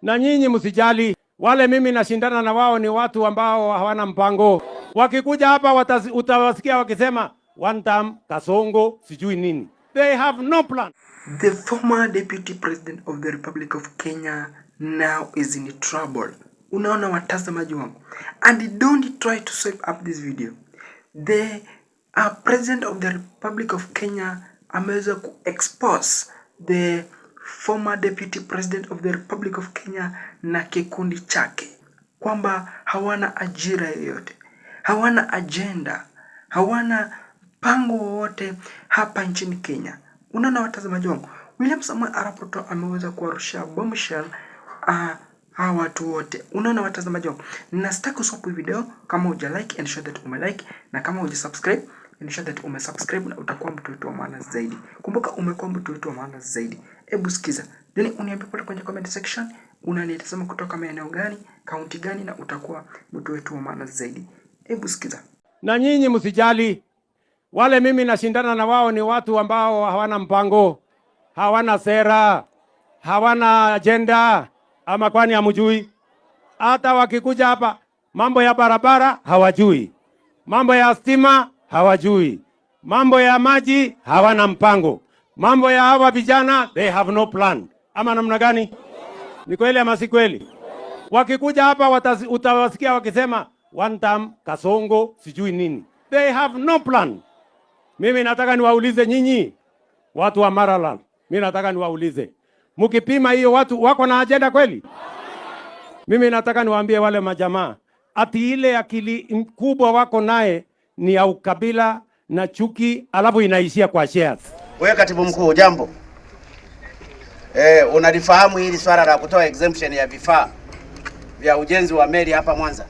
Na nyinyi msijali, wale mimi nashindana na wao ni watu ambao hawana mpango. Wakikuja hapa utawasikia wakisema one term Kasongo sijui nini. They have no plan. The former deputy president of the Republic of Kenya now is in trouble. Unaona watazamaji wangu, and don't try to swipe up this video. The president of the Republic of Kenya ameweza ku-expose the former deputy president of the Republic of Kenya na kikundi chake kwamba hawana ajira yoyote, hawana agenda, hawana mpango wowote hapa nchini Kenya. Unaona watazamaji wangu, William Samoei Arap Ruto ameweza kuwarushia bombshell hawa watu wote. Unaona watazamaji wangu, nasitaka uswapu video kama uja like and show that umelike, na kama uja subscribe and show that umesubscribe, na utakuwa mtu wetu wa maana zaidi. Kumbuka umekuwa mtu wetu wa maana zaidi. Hebu sikiza, then uniambie pale kwenye comment section unanitazama kutoka maeneo gani, kaunti gani, na utakuwa mtu wetu wa maana zaidi. Hebu sikiza. Na nyinyi msijali, wale mimi nashindana na wao ni watu ambao hawana mpango, hawana sera, hawana agenda. Ama kwani hamjui? Hata wakikuja hapa mambo ya barabara hawajui, mambo ya stima hawajui, mambo ya maji hawana mpango, mambo ya hawa vijana they have no plan. Ama namna gani? Ni kweli ama si kweli? Wakikuja hapa utawasikia wakisema one term Kasongo sijui nini. They have no plan. Mimi nataka niwaulize nyinyi watu wa Maraland, mimi nataka niwaulize, mkipima hiyo watu wako na agenda kweli? Mimi nataka niwaambie wale majamaa, ati ile akili kubwa wako naye ni ya ukabila na chuki, alafu inaishia kwa shares. Wewe katibu mkuu, jambo. Unalifahamu hili swala la kutoa exemption ya vifaa vya ujenzi wa meli hapa Mwanza?